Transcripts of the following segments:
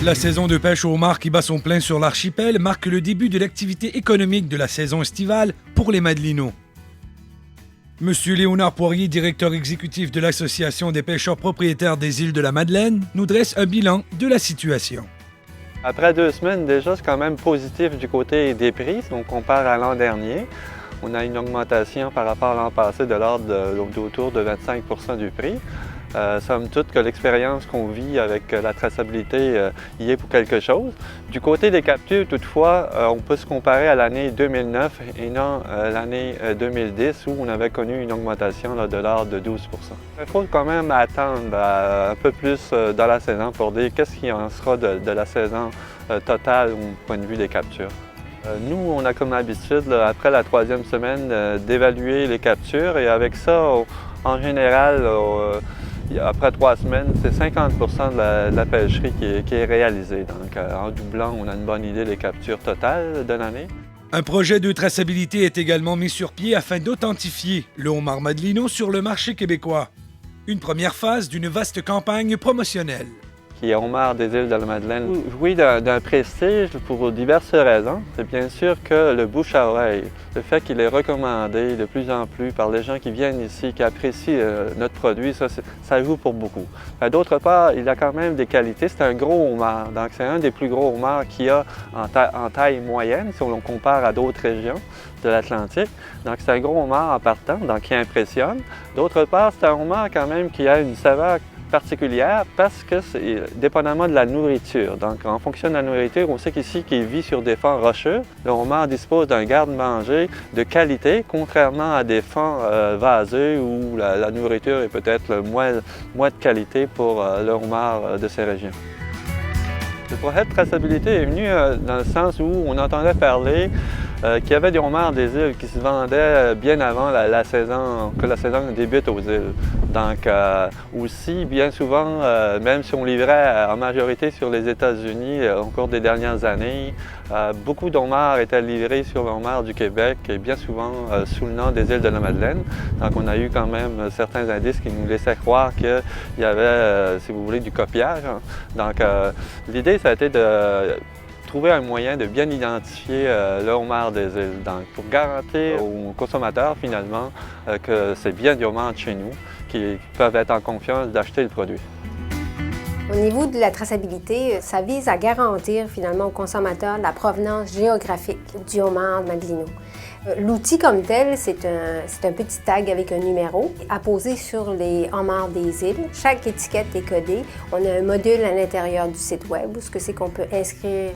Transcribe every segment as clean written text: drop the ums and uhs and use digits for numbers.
La saison de pêche au homard qui bat son plein sur l'archipel marque le début de l'activité économique de la saison estivale pour les Madelinots. Monsieur Léonard Poirier, directeur exécutif de l'Association des pêcheurs propriétaires des îles de la Madeleine, nous dresse un bilan de la situation. Après 2 semaines déjà, c'est quand même positif du côté des prix. Si on compare à l'an dernier, on a une augmentation par rapport à l'an passé de l'ordre d'autour de 25 % du prix. Somme toute que l'expérience qu'on vit avec la traçabilité y est pour quelque chose. Du côté des captures, toutefois, on peut se comparer à l'année 2009 et non l'année 2010 où on avait connu une augmentation de l'ordre de 12 %. Il faut quand même attendre un peu plus dans la saison pour dire qu'est-ce qu'il en sera de la saison totale au point de vue des captures. Nous, on a comme habitude, après la 3e semaine, d'évaluer les captures et avec ça, en général, après 3 semaines, c'est 50 % de la pêcherie qui est réalisée. Donc, en doublant, on a une bonne idée des captures totales de l'année. Un projet de traçabilité est également mis sur pied afin d'authentifier le homard madelino sur le marché québécois. Une première phase d'une vaste campagne promotionnelle. Qui est homard des îles de la Madeleine. Oui, d'un prestige pour diverses raisons. C'est bien sûr que le bouche à oreille, le fait qu'il est recommandé de plus en plus par les gens qui viennent ici, qui apprécient notre produit, ça joue pour beaucoup. D'autre part, il a quand même des qualités. C'est un gros homard, donc c'est un des plus gros homards qu'il y a en taille moyenne si on compare à d'autres régions de l'Atlantique. Donc c'est un gros homard en partant, donc qui impressionne. D'autre part, c'est un homard quand même qui a une saveur particulière parce que c'est dépendamment de la nourriture. Donc, en fonction de la nourriture, on sait qu'ici, qu'il vit sur des fonds rocheux, le homard dispose d'un garde-manger de qualité, contrairement à des fonds vaseux où la nourriture est peut-être moins de qualité pour le homard de ces régions. Le projet de traçabilité est venu dans le sens où on entendait parler qu'il y avait des homards des îles qui se vendaient bien avant que la saison débute aux îles. Donc aussi, bien souvent, même si on livrait en majorité sur les États-Unis au cours des dernières années, beaucoup d'homards étaient livrés sur le homard du Québec et bien souvent sous le nom des îles de la Madeleine. Donc on a eu quand même certains indices qui nous laissaient croire qu'il y avait, si vous voulez, du copiage. Donc l'idée, ça a été de trouver un moyen de bien identifier le homard des îles, donc pour garantir aux consommateurs finalement que c'est bien du homard de chez nous, qui peuvent être en confiance d'acheter le produit. Au niveau de la traçabilité, ça vise à garantir finalement aux consommateurs la provenance géographique du homard madelino. L'outil comme tel, c'est un petit tag avec un numéro apposé sur les homards des îles. Chaque étiquette est codée. On a un module à l'intérieur du site web où c'est qu'on peut inscrire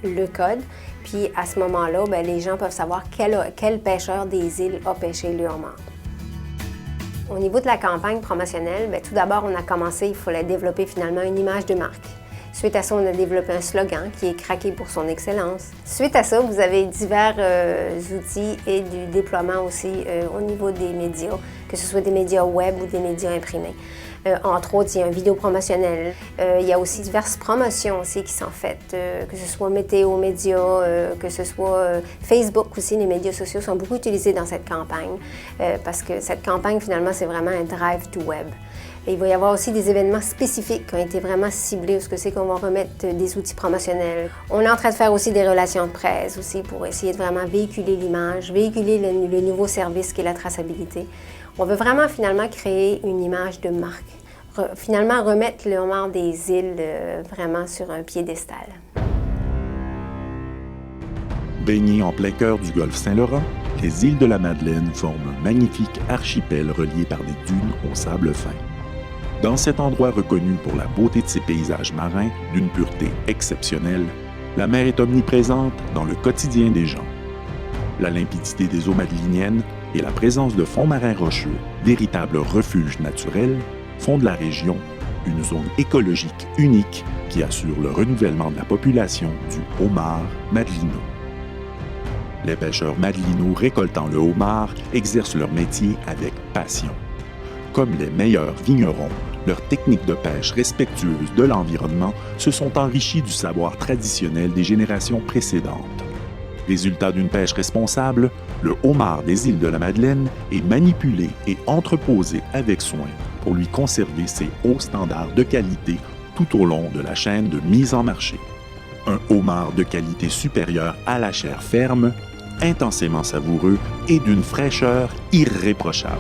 le code, puis à ce moment-là, les gens peuvent savoir quel pêcheur des îles a pêché le homard. Au niveau de la campagne promotionnelle, tout d'abord, on a commencé, il fallait développer finalement une image de marque. Suite à ça, on a développé un slogan qui est « Craqué pour son excellence ». Suite à ça, vous avez divers outils et du déploiement aussi au niveau des médias, que ce soit des médias web ou des médias imprimés. Entre autres, il y a une vidéo promotionnelle. Il y a aussi diverses promotions aussi qui sont faites, que ce soit météo, médias, que ce soit Facebook aussi. Les médias sociaux sont beaucoup utilisés dans cette campagne parce que cette campagne, finalement, c'est vraiment un drive to web. Et il va y avoir aussi des événements spécifiques qui ont été vraiment ciblés, où c'est qu'on va remettre des outils promotionnels. On est en train de faire aussi des relations de presse aussi pour essayer de vraiment véhiculer l'image, véhiculer le nouveau service qui est la traçabilité. On veut vraiment finalement créer une image de marque. Finalement remettre le homard des îles vraiment sur un piédestal. Baignées en plein cœur du golfe Saint-Laurent, les îles de la Madeleine forment un magnifique archipel relié par des dunes au sable fin. Dans cet endroit reconnu pour la beauté de ses paysages marins, d'une pureté exceptionnelle, la mer est omniprésente dans le quotidien des gens. La limpidité des eaux madeliniennes et la présence de fonds marins rocheux, véritables refuges naturels, font de la région une zone écologique unique qui assure le renouvellement de la population du homard madelino. Les pêcheurs madelinots récoltant le homard exercent leur métier avec passion. Comme les meilleurs vignerons, leurs techniques de pêche respectueuses de l'environnement se sont enrichies du savoir traditionnel des générations précédentes. Résultat d'une pêche responsable, le homard des îles de la Madeleine est manipulé et entreposé avec soin pour lui conserver ses hauts standards de qualité tout au long de la chaîne de mise en marché. Un homard de qualité supérieure à la chair ferme, intensément savoureux et d'une fraîcheur irréprochable.